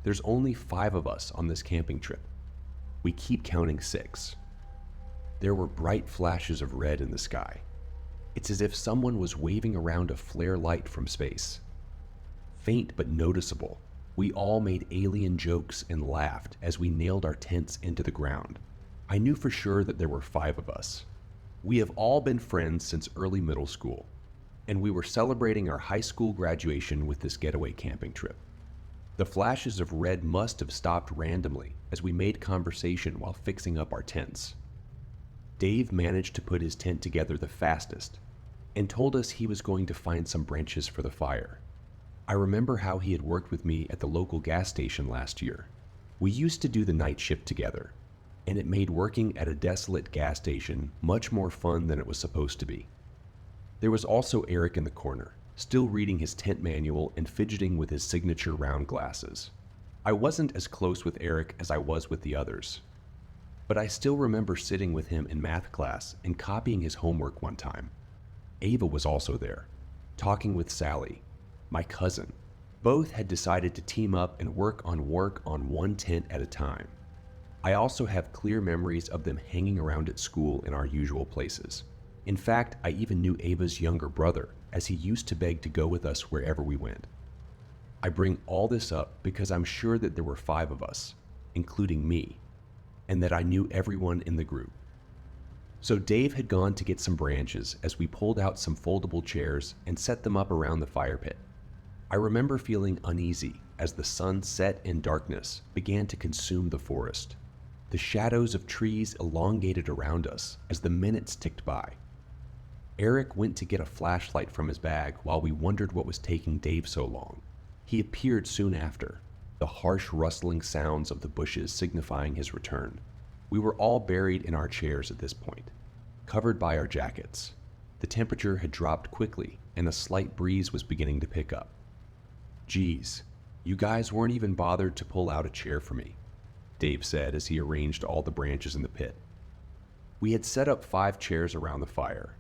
There's only 5 of us on this camping trip. We keep counting 6. There were bright flashes of red in the sky. It's as if someone was waving around a flare light from space. Faint but noticeable, we all made alien jokes and laughed as we nailed our tents into the ground. I knew for sure that there were 5 of us. We have all been friends since early middle school, and we were celebrating our high school graduation with this getaway camping trip. The flashes of red must have stopped randomly as we made conversation while fixing up our tents. Dave managed to put his tent together the fastest and told us he was going to find some branches for the fire. I remember how he had worked with me at the local gas station last year. We used to do the night shift together, and it made working at a desolate gas station much more fun than it was supposed to be. There was also Eric in the corner, still reading his tent manual and fidgeting with his signature round glasses. I wasn't as close with Eric as I was with the others, but I still remember sitting with him in math class and copying his homework one time. Ava was also there, talking with Sally, my cousin. Both had decided to team up and work on one tent at a time. I also have clear memories of them hanging around at school in our usual places. In fact, I even knew Ava's younger brother, as he used to beg to go with us wherever we went. I bring all this up because I'm sure that there were 5 of us, including me, and that I knew everyone in the group. So Dave had gone to get some branches as we pulled out some foldable chairs and set them up around the fire pit. I remember feeling uneasy as the sun set and darkness began to consume the forest. The shadows of trees elongated around us as the minutes ticked by. Eric went to get a flashlight from his bag while we wondered what was taking Dave so long. He appeared soon after, the harsh rustling sounds of the bushes signifying his return. We were all buried in our chairs at this point, covered by our jackets. The temperature had dropped quickly and a slight breeze was beginning to pick up. "Geez, you guys weren't even bothered to pull out a chair for me," Dave said as he arranged all the branches in the pit. We had set up 5 chairs around the fire.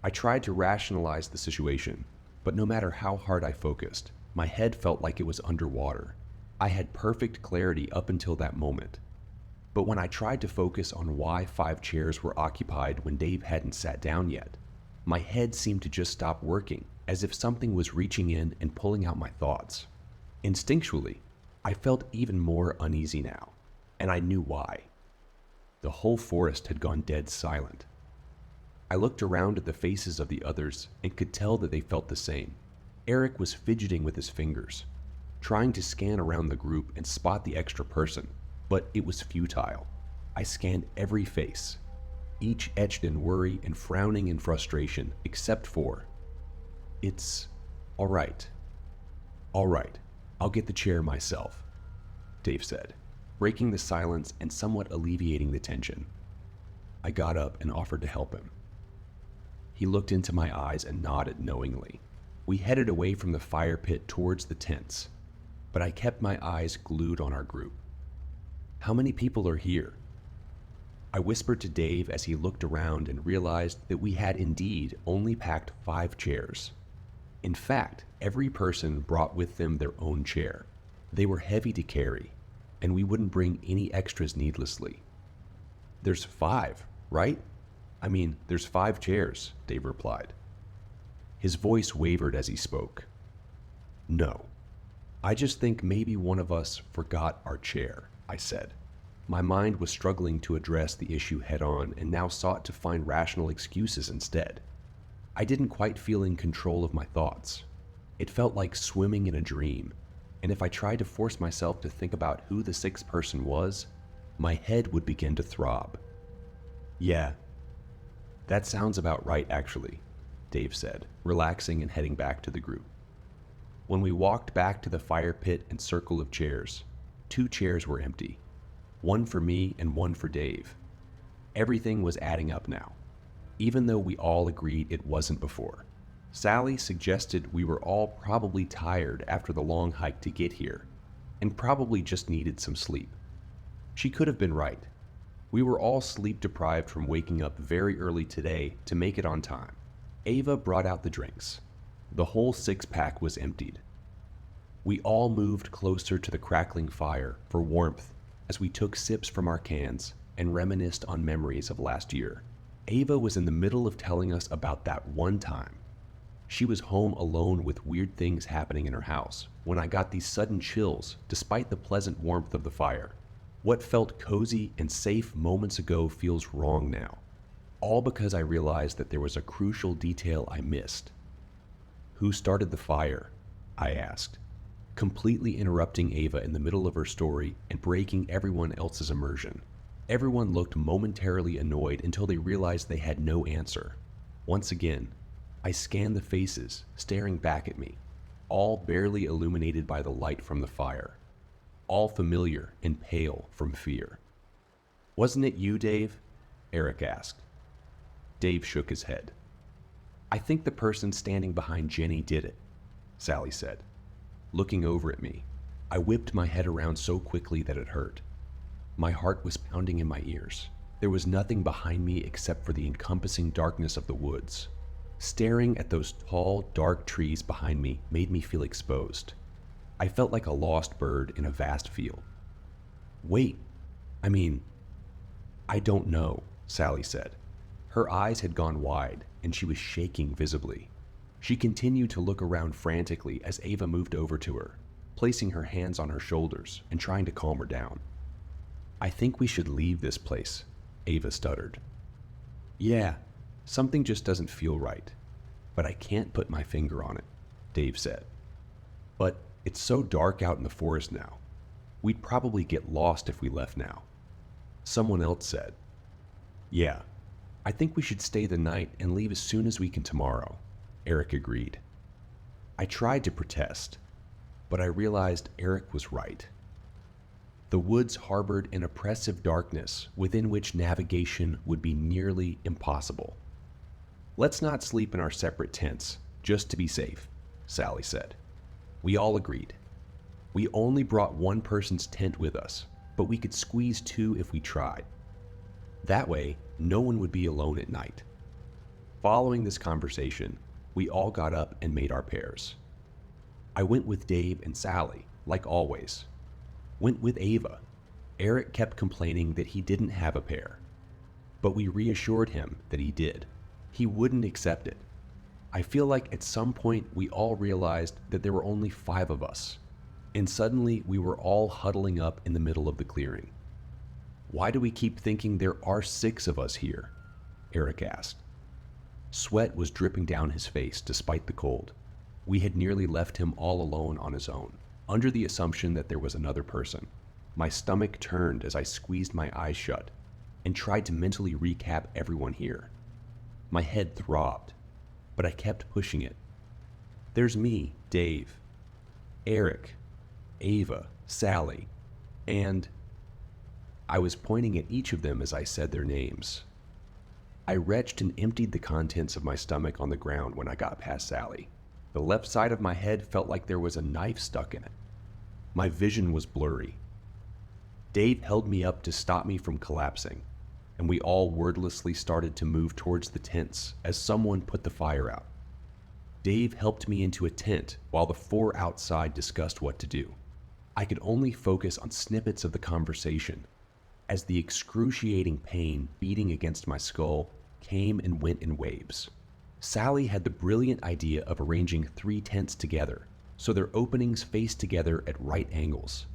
I tried to rationalize the situation, but no matter how hard I focused, my head felt like it was underwater. I had perfect clarity up until that moment. But when I tried to focus on why 5 chairs were occupied when Dave hadn't sat down yet, my head seemed to just stop working, as if something was reaching in and pulling out my thoughts. Instinctually, I felt even more uneasy now, and I knew why. The whole forest had gone dead silent. I looked around at the faces of the others and could tell that they felt the same. Eric was fidgeting with his fingers, trying to scan around the group and spot the extra person, but it was futile. I scanned every face, each etched in worry and frowning in frustration, except for, "It's all right. All right, I'll get the chair myself," Dave said, breaking the silence and somewhat alleviating the tension. I got up and offered to help him. He looked into my eyes and nodded knowingly. We headed away from the fire pit towards the tents, but I kept my eyes glued on our group. "How many people are here?" I whispered to Dave as he looked around and realized that we had indeed only packed 5 chairs. In fact, every person brought with them their own chair. They were heavy to carry, and we wouldn't bring any extras needlessly. "There's 5, right? I mean, there's 5 chairs," Dave replied. His voice wavered as he spoke. "No, I just think maybe one of us forgot our chair," I said. My mind was struggling to address the issue head-on and now sought to find rational excuses instead. I didn't quite feel in control of my thoughts. It felt like swimming in a dream, and if I tried to force myself to think about who the 6th person was, my head would begin to throb. "Yeah, that sounds about right actually," Dave said, relaxing and heading back to the group. When we walked back to the fire pit and circle of chairs, 2 chairs were empty, one for me and one for Dave. Everything was adding up now, even though we all agreed it wasn't before. Sally suggested we were all probably tired after the long hike to get here, and probably just needed some sleep. She could have been right. We were all sleep deprived from waking up very early today to make it on time. Ava brought out the drinks. The whole 6-pack was emptied. We all moved closer to the crackling fire for warmth as we took sips from our cans and reminisced on memories of last year. Ava was in the middle of telling us about that one time. She was home alone with weird things happening in her house when I got these sudden chills despite the pleasant warmth of the fire. What felt cozy and safe moments ago feels wrong now. All because I realized that there was a crucial detail I missed. "Who started the fire?" I asked, completely interrupting Ava in the middle of her story and breaking everyone else's immersion. Everyone looked momentarily annoyed until they realized they had no answer. Once again, I scanned the faces staring back at me, all barely illuminated by the light from the fire, all familiar and pale from fear. "Wasn't it you, Dave?" Eric asked. Dave shook his head. "I think the person standing behind Jenny did it," Sally said. Looking over at me, I whipped my head around so quickly that it hurt. My heart was pounding in my ears. There was nothing behind me except for the encompassing darkness of the woods. Staring at those tall, dark trees behind me made me feel exposed. I felt like a lost bird in a vast field. "Wait, I don't know," Sally said. Her eyes had gone wide, and she was shaking visibly. She continued to look around frantically as Ava moved over to her, placing her hands on her shoulders and trying to calm her down. "I think we should leave this place," Ava stuttered. "Yeah, something just doesn't feel right, but I can't put my finger on it," Dave said. "But it's so dark out in the forest now. We'd probably get lost if we left now." Someone else said, "Yeah, I think we should stay the night and leave as soon as we can tomorrow," Eric agreed. I tried to protest, but I realized Eric was right. The woods harbored an oppressive darkness within which navigation would be nearly impossible. "Let's not sleep in our separate tents, just to be safe," Sally said. We all agreed. We only brought one person's tent with us, but we could squeeze two if we tried. That way, no one would be alone at night. Following this conversation, we all got up and made our pairs. I went with Dave and Sally, like always. Went with Ava. Eric kept complaining that he didn't have a pair, but we reassured him that he did. He wouldn't accept it. I feel like at some point we all realized that there were only 5 of us, and suddenly we were all huddling up in the middle of the clearing. "Why do we keep thinking there are 6 of us here?" Eric asked. Sweat was dripping down his face despite the cold. We had nearly left him all alone on his own, under the assumption that there was another person. My stomach turned as I squeezed my eyes shut and tried to mentally recap everyone here. My head throbbed, but I kept pushing it. "There's me, Dave, Eric, Ava, Sally, and..." I was pointing at each of them as I said their names. I retched and emptied the contents of my stomach on the ground when I got past Sally. The left side of my head felt like there was a knife stuck in it. My vision was blurry. Dave held me up to stop me from collapsing, and we all wordlessly started to move towards the tents as someone put the fire out. Dave helped me into a tent while the 4 outside discussed what to do. I could only focus on snippets of the conversation as the excruciating pain beating against my skull came and went in waves. Sally had the brilliant idea of arranging 3 tents together so their openings faced together at right angles,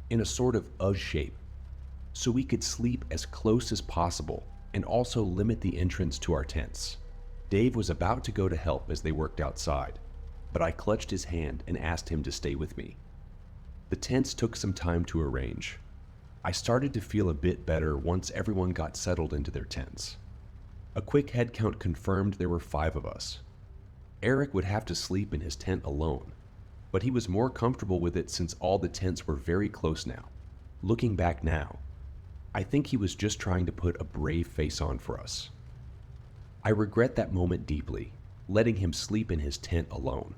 in a sort of U shape, so we could sleep as close as possible and also limit the entrance to our tents. Dave was about to go to help as they worked outside, but I clutched his hand and asked him to stay with me. The tents took some time to arrange. I started to feel a bit better once everyone got settled into their tents. A quick head count confirmed there were 5 of us. Eric would have to sleep in his tent alone, but he was more comfortable with it since all the tents were very close now. Looking back now, I think he was just trying to put a brave face on for us. I regret that moment deeply, letting him sleep in his tent alone.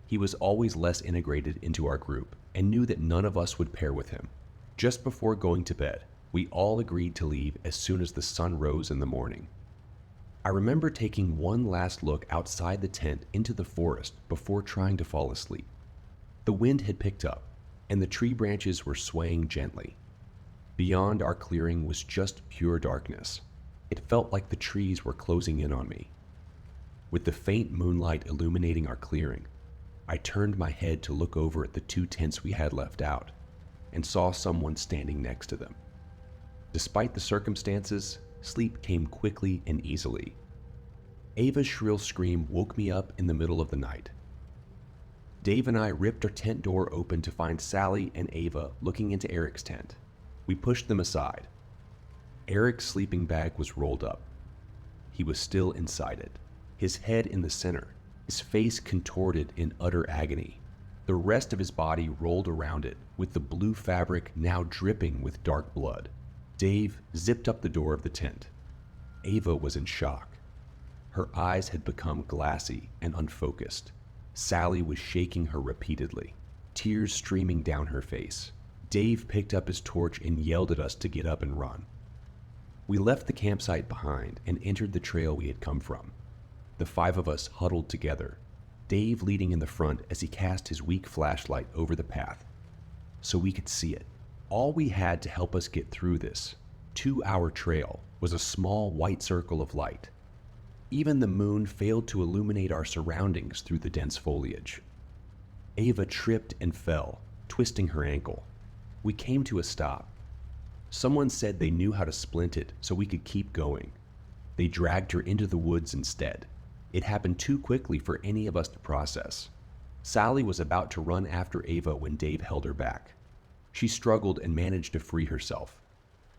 He was always less integrated into our group and knew that none of us would pair with him. Just before going to bed, we all agreed to leave as soon as the sun rose in the morning. I remember taking one last look outside the tent into the forest before trying to fall asleep. The The wind had picked up, and the tree branches were swaying gently. Beyond our clearing was just pure darkness. It felt like the trees were closing in on me. With the faint moonlight illuminating our clearing, I turned my head to look over at the 2 tents we had left out and saw someone standing next to them. Despite the circumstances, sleep came quickly and easily. Ava's shrill scream woke me up in the middle of the night. Dave and I ripped our tent door open to find Sally and Ava looking into Eric's tent. We pushed them aside. Eric's sleeping bag was rolled up. He was still inside it, his head in the center, his face contorted in utter agony. The rest of his body rolled around it, with the blue fabric now dripping with dark blood. Dave zipped up the door of the tent. Ava was in shock. Her eyes had become glassy and unfocused. Sally was shaking her repeatedly, tears streaming down her face. Dave picked up his torch and yelled at us to get up and run. We left the campsite behind and entered the trail we had come from. The 5 of us huddled together, Dave leading in the front as he cast his weak flashlight over the path so we could see it. All we had to help us get through this 2-hour trail was a small white circle of light. Even the moon failed to illuminate our surroundings through the dense foliage. Ava tripped and fell, twisting her ankle. We came to a stop. Someone said they knew how to splint it so we could keep going. They dragged her into the woods instead. It happened too quickly for any of us to process. Sally was about to run after Ava when Dave held her back. She struggled and managed to free herself,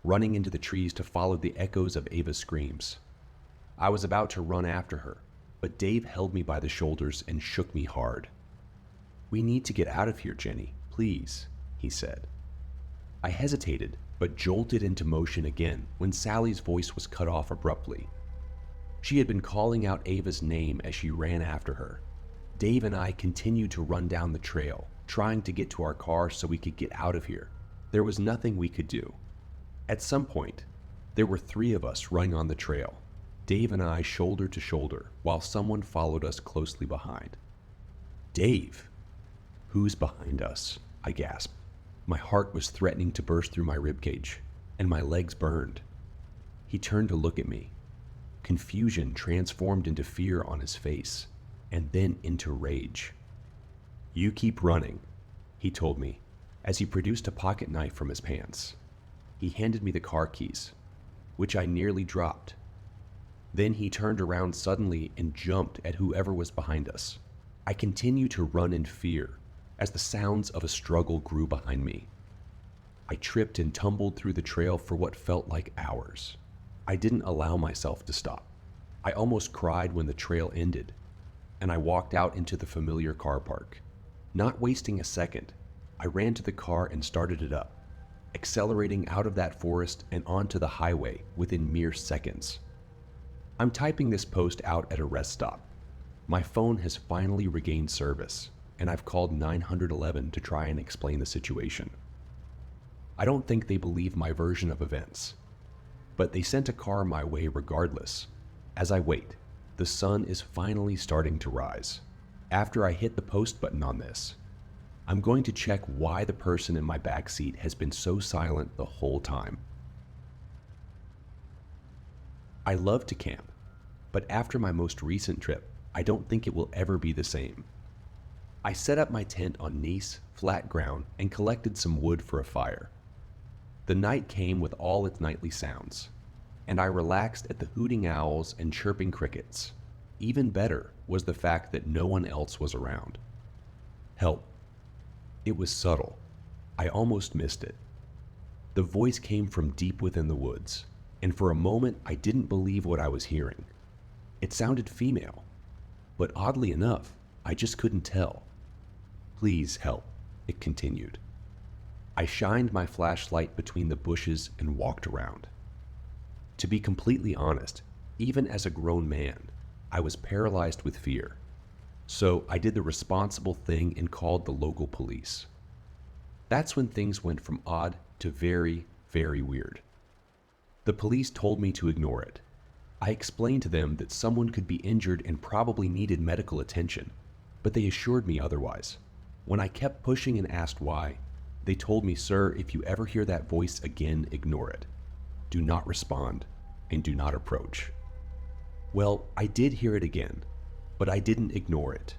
running into the trees to follow the echoes of Ava's screams. I was about to run after her, but Dave held me by the shoulders and shook me hard. "We need to get out of here, Jenny, please," he said. I hesitated, but jolted into motion again when Sally's voice was cut off abruptly. She had been calling out Ava's name as she ran after her. Dave and I continued to run down the trail, trying to get to our car so we could get out of here. There was nothing we could do. At some point, there were 3 of us running on the trail, Dave and I shoulder to shoulder, while someone followed us closely behind. "Dave!" "Who's behind us?" I gasped. My heart was threatening to burst through my ribcage, and my legs burned. He turned to look at me. Confusion transformed into fear on his face, and then into rage. "You keep running," he told me, as he produced a pocket knife from his pants. He handed me the car keys, which I nearly dropped. Then he turned around suddenly and jumped at whoever was behind us. I continued to run in fear as the sounds of a struggle grew behind me. I tripped and tumbled through the trail for what felt like hours. I didn't allow myself to stop. I almost cried when the trail ended, and I walked out into the familiar car park. Not wasting a second, I ran to the car and started it up, accelerating out of that forest and onto the highway within mere seconds. I'm typing this post out at a rest stop. My phone has finally regained service, and I've called 911 to try and explain the situation. I don't think they believe my version of events, but they sent a car my way regardless. As I wait, the sun is finally starting to rise. After I hit the post button on this, I'm going to check why the person in my backseat has been so silent the whole time. I love to camp, but after my most recent trip, I don't think it will ever be the same. I set up my tent on nice, flat ground and collected some wood for a fire. The night came with all its nightly sounds, and I relaxed at the hooting owls and chirping crickets. Even better was the fact that no one else was around. Help. It was subtle. I almost missed it. The voice came from deep within the woods, and for a moment I didn't believe what I was hearing. It sounded female, but oddly enough, I just couldn't tell. "Please help," it continued. I shined my flashlight between the bushes and walked around. To be completely honest, even as a grown man, I was paralyzed with fear. So I did the responsible thing and called the local police. That's when things went from odd to very, very weird. The police told me to ignore it. I explained to them that someone could be injured and probably needed medical attention, but they assured me otherwise. When I kept pushing and asked why, they told me, "Sir, if you ever hear that voice again, ignore it. Do not respond and do not approach." Well, I did hear it again, but I didn't ignore it.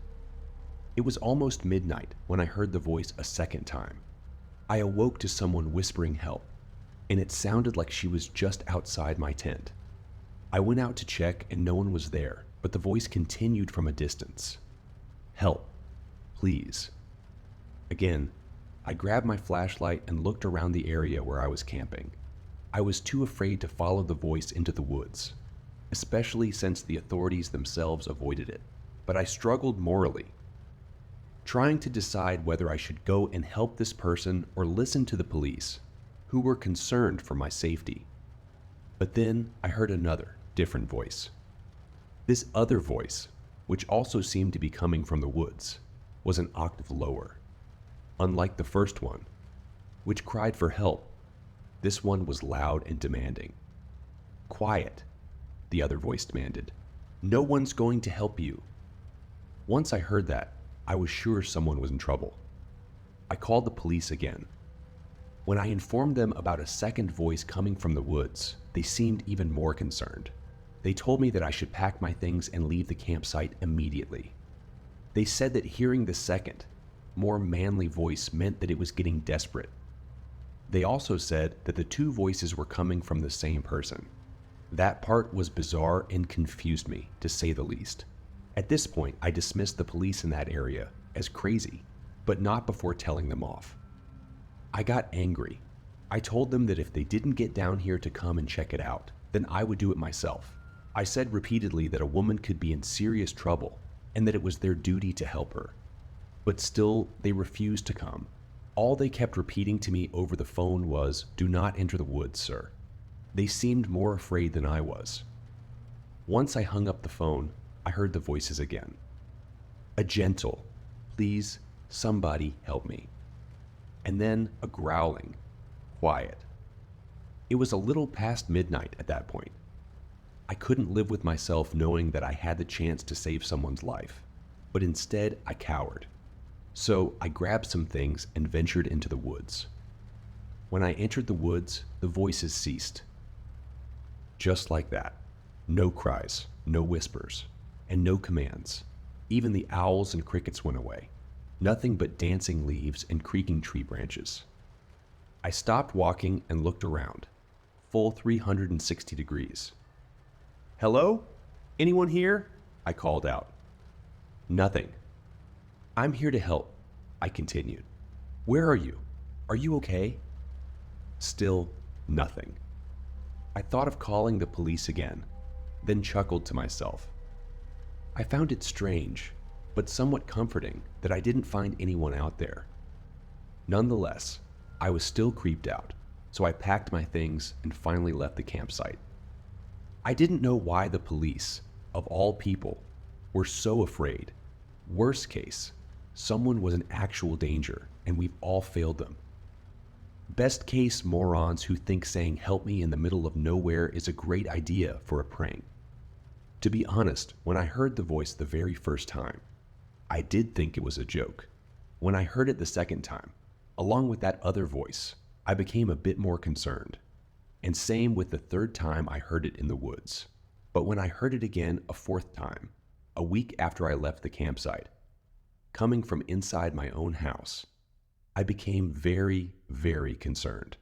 It was almost midnight when I heard the voice a second time. I awoke to someone whispering help, and it sounded like she was just outside my tent. I went out to check and no one was there, but the voice continued from a distance. "Help, please." Again, I grabbed my flashlight and looked around the area where I was camping. I was too afraid to follow the voice into the woods, especially since the authorities themselves avoided it, but I struggled morally, trying to decide whether I should go and help this person or listen to the police, who were concerned for my safety. But then I heard another, different voice. This other voice, which also seemed to be coming from the woods, was an octave lower. Unlike the first one, which cried for help, this one was loud and demanding. "Quiet," the other voice demanded. "No one's going to help you." Once I heard that, I was sure someone was in trouble. I called the police again. When I informed them about a second voice coming from the woods, they seemed even more concerned. They told me that I should pack my things and leave the campsite immediately. They said that hearing the second, more manly voice meant that it was getting desperate. They also said that the two voices were coming from the same person. That part was bizarre and confused me, to say the least. At this point, I dismissed the police in that area as crazy, but not before telling them off. I got angry. I told them that if they didn't get down here to come and check it out, then I would do it myself. I said repeatedly that a woman could be in serious trouble and that it was their duty to help her. But still, they refused to come. All they kept repeating to me over the phone was, "Do not enter the woods, sir." They seemed more afraid than I was. Once I hung up the phone, I heard the voices again. A gentle, "Please, somebody help me." And then a growling, "Quiet." It was a little past midnight at that point. I couldn't live with myself knowing that I had the chance to save someone's life, but instead I cowered. So I grabbed some things and ventured into the woods. When I entered the woods, the voices ceased. Just like that. No cries, no whispers, and no commands. Even the owls and crickets went away. Nothing but dancing leaves and creaking tree branches. I stopped walking and looked around, full 360 degrees. "Hello? Anyone here?" I called out. Nothing. "I'm here to help," I continued. "Where are you? Are you okay?" Still nothing. I thought of calling the police again, then chuckled to myself. I found it strange, but somewhat comforting that I didn't find anyone out there. Nonetheless, I was still creeped out, so I packed my things and finally left the campsite. I didn't know why the police, of all people, were so afraid. Worst case, someone was in actual danger and we've all failed them. Best case, morons who think saying "help me" in the middle of nowhere is a great idea for a prank. To be honest, when I heard the voice the very first time, I did think it was a joke. When I heard it the second time, along with that other voice, I became a bit more concerned. And same with the third time I heard it in the woods. But when I heard it again a fourth time, a week after I left the campsite, coming from inside my own house, I became very, very concerned.